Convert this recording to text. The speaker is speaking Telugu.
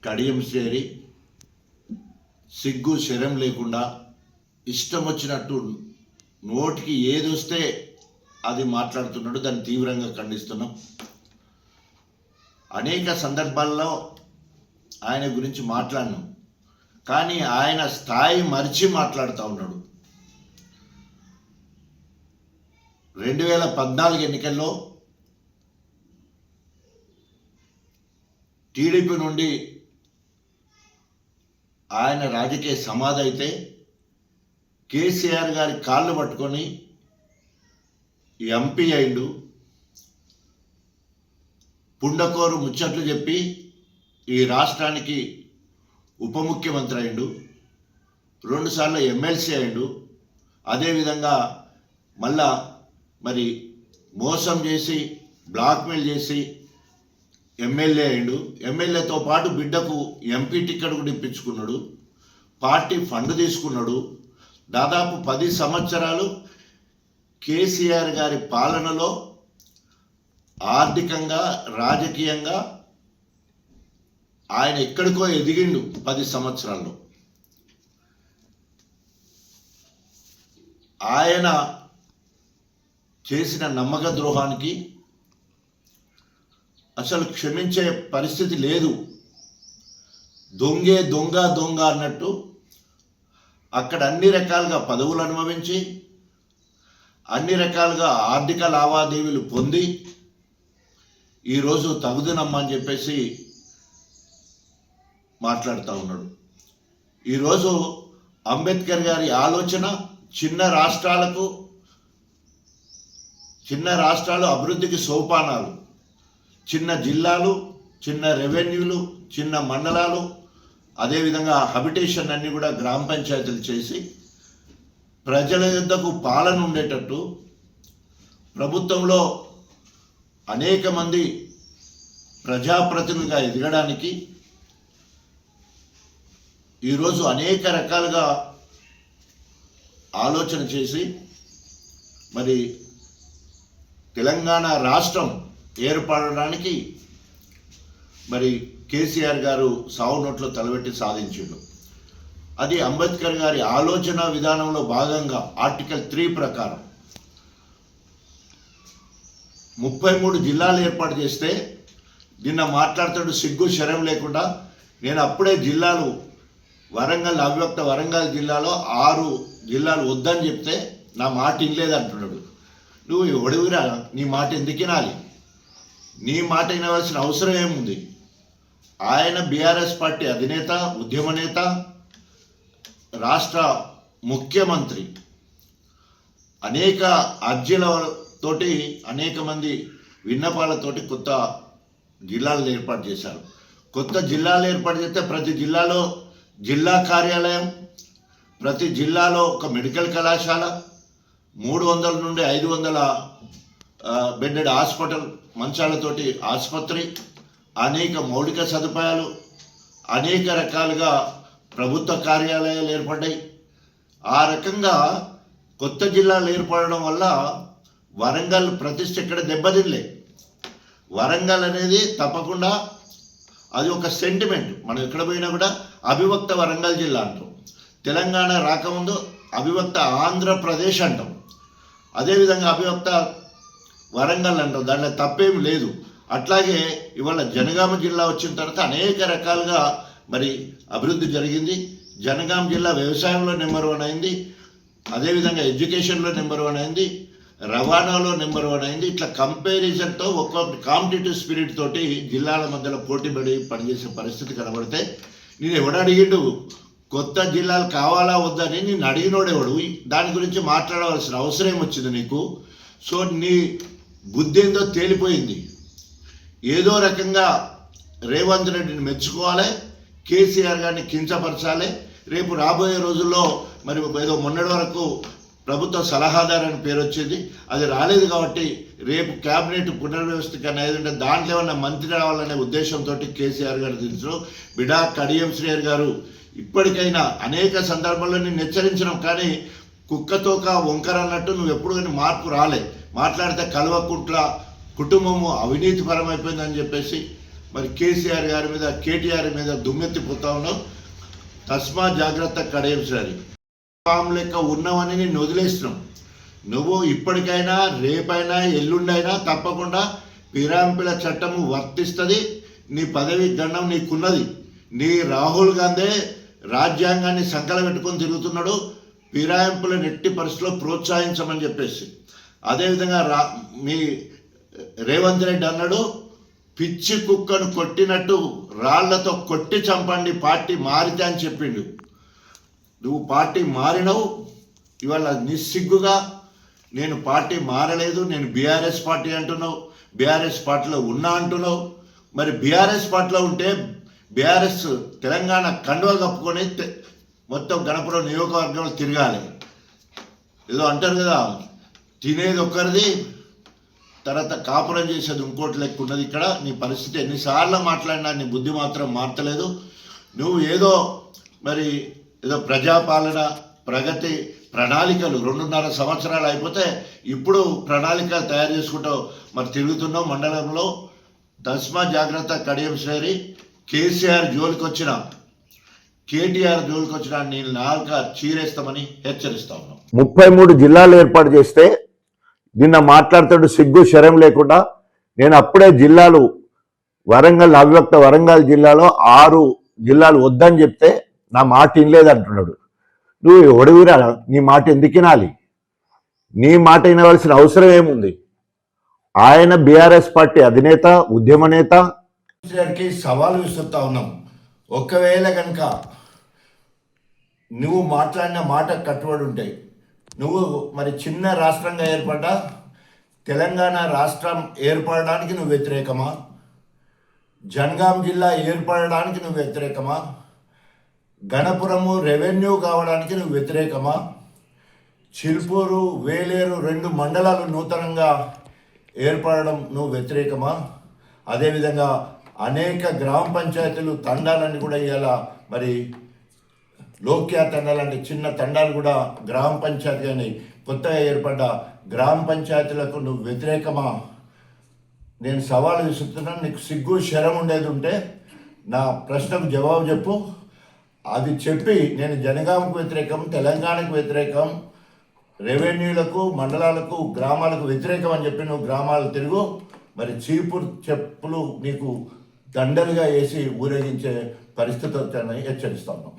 కడియం శ్రేరి సిగ్గు శరం లేకుండా ఇష్టం వచ్చినట్టు నోటికి ఏది వస్తే అది మాట్లాడుతున్నాడు. దాన్ని తీవ్రంగా ఖండిస్తున్నాం. అనేక సందర్భాల్లో ఆయన గురించి మాట్లాడినాం, కానీ ఆయన స్థాయి మరిచి మాట్లాడుతూ ఉన్నాడు. 2014 ఎన్నికల్లో టీడీపీ నుండి ఆయన రాజకీయ సమాధి అయితే కేసీఆర్ గారి కాళ్ళు పట్టుకొని ఎంపీ అయిండు. పుండకోరు ముచ్చట్లు చెప్పి ఈ రాష్ట్రానికి ఉప ముఖ్యమంత్రి అయిండు. 2 సార్లు ఎమ్మెల్సీ అయిండు. అదేవిధంగా మళ్ళా మోసం చేసి బ్లాక్మెయిల్ చేసి ఎమ్మెల్యే అయిండు. ఎమ్మెల్యేతో పాటు బిడ్డకు ఎంపీ టికెట్ కూడా ఇప్పించుకున్నాడు. పార్టీ ఫండ్ తీసుకున్నాడు. దాదాపు 10 సంవత్సరాలు కేసీఆర్ గారి పాలనలో ఆర్థికంగా రాజకీయంగా ఆయన ఎక్కడికో ఎదిగిండు. 10 సంవత్సరాల్లో ఆయన చేసిన నమ్మక ద్రోహానికి అసలు క్షమించే పరిస్థితి లేదు. దొంగే దొంగ దొంగ అన్నట్టు అక్కడ అన్ని రకాలుగా పదవులు అనుభవించి అన్ని రకాలుగా ఆర్థిక లావాదేవీలు పొంది ఈరోజు తగుదునమ్మని చెప్పేసి మాట్లాడుతూ ఉన్నాడు. ఈరోజు అంబేద్కర్ గారి ఆలోచన చిన్న రాష్ట్రాలు అభివృద్ధికి సోపానాలు, చిన్న జిల్లాలు, చిన్న రెవెన్యూలు, చిన్న మండలాలు, అదేవిధంగా హ్యాబిటేషన్ అన్నీ కూడా గ్రామ పంచాయతీలు చేసి ప్రజల యొద్దకు పాలన ఉండేటట్టు ప్రభుత్వంలో అనేక మంది ప్రజాప్రతినిధులుగా ఎదగడానికి ఈరోజు అనేక రకాలుగా ఆలోచన చేసి తెలంగాణ రాష్ట్రం ఏర్పడడానికి కేసీఆర్ గారు సావు నోట్లో తలబెట్టి సాధించిండు. అది అంబేద్కర్ గారి ఆలోచన విధానంలో భాగంగా ఆర్టికల్ 3 ప్రకారం 33 జిల్లాలు ఏర్పాటు చేస్తే నిన్న మాట్లాడుతాడు సిగ్గు శరం లేకుండా. నేను అప్పుడే జిల్లాలు వరంగల్ అవిభక్త వరంగల్ జిల్లాలో 6 జిల్లాలు వద్దని చెప్తే నా మాట వినలేదంటున్నాడు. నువ్వు ఎవడివిరా? నీ మాట ఎందుకు వినాలి? నీ మాట వినవలసిన అవసరం ఏముంది? ఆయన బీఆర్ఎస్ పార్టీ అధినేత, ఉద్యమ నేత, రాష్ట్ర ముఖ్యమంత్రి. అనేక అర్జీలతోటి అనేక మంది విన్నపాలతోటి కొత్త జిల్లాలు ఏర్పాటు చేశారు. కొత్త జిల్లాలు ఏర్పాటు చేస్తే ప్రతి జిల్లాలో జిల్లా కార్యాలయం, ప్రతి జిల్లాలో ఒక మెడికల్ కళాశాల, 300 నుండి 500 బెడ్డెడ్ హాస్పిటల్, మంచాలతోటి ఆసుపత్రి, అనేక మౌలిక సదుపాయాలు, అనేక రకాలుగా ప్రభుత్వ కార్యాలయాలు ఏర్పడ్డాయి. ఆ రకంగా కొత్త జిల్లాలు ఏర్పడడం వల్ల వరంగల్ ప్రతిష్ట ఎక్కడ దెబ్బతినలే. వరంగల్ అనేది తప్పకుండా అది ఒక సెంటిమెంట్. మనం ఎక్కడ పోయినా కూడా అవిభక్త వరంగల్ జిల్లా అంటాం. తెలంగాణ రాకముందు అవిభక్త ఆంధ్రప్రదేశ్ అంటాం. అదేవిధంగా అవిభక్త వరంగల్ అంటాం. దాంట్లో తప్పేమి లేదు. అట్లాగే ఇవాళ జనగామ జిల్లా వచ్చిన తర్వాత అనేక రకాలుగా అభివృద్ధి జరిగింది. జనగామ జిల్లా వ్యవసాయంలో నెంబర్ 1 అయింది. అదేవిధంగా ఎడ్యుకేషన్లో నెంబర్ 1 అయింది. రవాణాలో నెంబర్ 1 అయింది. ఇట్లా కంపారిజన్తో ఒక్కొక్క కాంపిటేటివ్ స్పిరిట్ తోటి జిల్లాల మధ్యలో పోటీపడి పనిచేసే పరిస్థితి కనబడితే నేను ఎవడు అడిగిండు కొత్త జిల్లాలు కావాలా వద్దని? నేను అడిగినోడెవడు? దాని గురించి మాట్లాడవలసిన అవసరం వచ్చింది నీకు. సో నీ బుద్ధి ఏందో తేలిపోయింది. ఏదో రకంగా రేవంత్ రెడ్డిని మెచ్చుకోవాలి, కేసీఆర్ గారిని కించపరచాలి. రేపు రాబోయే రోజుల్లో ఏదో మొన్నటి వరకు ప్రభుత్వ సలహాదారు అని పేరు వచ్చింది, అది రాలేదు. కాబట్టి రేపు క్యాబినెట్ పునర్వ్యవస్థీకరణ ఏదంటే దాంట్లో ఏమన్నా మంత్రి రావాలనే ఉద్దేశంతో కేసీఆర్ గారు దించడం. బిడా కడియం శ్రేయర్ గారు ఇప్పటికైనా అనేక సందర్భాల్లో నేను హెచ్చరించినాం, కానీ కుక్కతోక వంకర అన్నట్టు నువ్వు ఎప్పుడు కానీ మార్పు రాలే. మాట్లాడితే కల్వకుంట్ల కుటుంబము అవినీతిపరమైపోయిందని చెప్పేసి మరి కేసీఆర్ గారి మీద కేటీఆర్ మీద దుమ్మెత్తిపోతా ఉన్నావు. తస్మా జాగ్రత్త కడయం సరి ఫామ్ లెక్క ఉన్నవని నేను వదిలేస్తున్నాం. నువ్వు ఇప్పటికైనా రేపైనా ఎల్లుండైనా తప్పకుండా ఫిరాయింపుల చట్టము వర్తిస్తుంది. నీ పదవి గండం నీకున్నది. నీ రాహుల్ గాంధీ రాజ్యాంగాన్ని సంకల పెట్టుకొని తిరుగుతున్నాడు. ఫిరాయింపులను ఎట్టి పరిస్థితుల్లో ప్రోత్సహించమని చెప్పేసి. అదేవిధంగా మీ రేవంత్ రెడ్డి అన్నాడు, పిచ్చి కుక్కను కొట్టినట్టు రాళ్లతో కొట్టి చంపండి పార్టీ మారితే అని చెప్పిండు. నువ్వు పార్టీ మారినవు. ఇవాళ నిస్సిగ్గుగా నేను పార్టీ మారలేదు, నేను బీఆర్ఎస్ పార్టీ అంటున్నావు, బీఆర్ఎస్ పార్టీలో ఉన్నా అంటున్నావు. మరి బీఆర్ఎస్ పార్టీలో ఉంటే బీఆర్ఎస్ తెలంగాణ కండువ కప్పుకొని మొత్తం గణపురం నియోజకవర్గంలో తిరగాలి. ఏదో అంటారు కదా, తినేది ఒక్కరిది తర్వాత కాపురం చేసేది ఇంకోటి లెక్క ఉన్నది. ఇక్కడ నీ పరిస్థితి ఎన్నిసార్లు మాట్లాడినా నీ బుద్ధి మాత్రం మార్చలేదు. నువ్వు ఏదో ప్రజాపాలన ప్రగతి ప్రణాళికలు 2.5 సంవత్సరాలు అయిపోతే ఇప్పుడు ప్రణాళికలు తయారు చేసుకుంటావు. మరి తిరుగుతున్నావు మండలంలో. తస్మా జాగ్రత్త కడియం శ్రేరి. కేసీఆర్ జోలికి వచ్చిన కేటీఆర్ జోలికి వచ్చిన నీ నాలుక చీరేస్తామని హెచ్చరిస్తా ఉన్నాం. 33 జిల్లాలు ఏర్పాటు చేస్తే నిన్న మాట్లాడుతాడు సిగ్గు శరం లేకుండా. నేను అప్పుడే జిల్లాలు వరంగల్ జిల్లాలో 6 జిల్లాలు వద్దని చెప్తే నా మాట వినలేదు అంటున్నాడు. నువ్వు ఎవడివిరా? నీ మాట ఎందుకు వినాలి? నీ మాట వినవలసిన అవసరం ఏముంది? ఆయన బీఆర్ఎస్ పార్టీ అధినేత, ఉద్యమ నేత. సవాలు విసురుతా ఉన్నాం. ఒకవేళ కనుక నువ్వు మాట్లాడిన మాట కట్టుబడి ఉంటాయి, నువ్వు మరి చిన్న రాష్ట్రంగా ఏర్పడ్డా తెలంగాణ రాష్ట్రం ఏర్పడడానికి నువ్వు వ్యతిరేకమా? జనగాం జిల్లా ఏర్పడడానికి నువ్వు వ్యతిరేకమా? గణపురము రెవెన్యూ కావడానికి నువ్వు వ్యతిరేకమా? చిల్పూరు వేలేరు 2 మండలాలు నూతనంగా ఏర్పడడం నువ్వు వ్యతిరేకమా? అదేవిధంగా అనేక గ్రామ పంచాయతీలు తండాలన్నీ కూడా ఇవాళ మరి లోక్యా తండాలు అంటే చిన్న తండాలు కూడా గ్రామ పంచాయతీ అని కొత్తగా ఏర్పడ్డ గ్రామ పంచాయతీలకు నువ్వు వ్యతిరేకమా? నేను సవాలు విసురుతున్నాను. నీకు సిగ్గు శరం ఉండేది ఉంటే నా ప్రశ్నకు జవాబు చెప్పు. అది చెప్పి నేను జనగాంకు వ్యతిరేకం, తెలంగాణకు వ్యతిరేకం, రెవెన్యూలకు, మండలాలకు, గ్రామాలకు వ్యతిరేకం అని చెప్పి నువ్వు గ్రామాలు తిరుగు. మరి చీపురు చెప్పులు నీకు దండలుగా వేసి ఊరేగించే పరిస్థితి వచ్చానని హెచ్చరిస్తాను.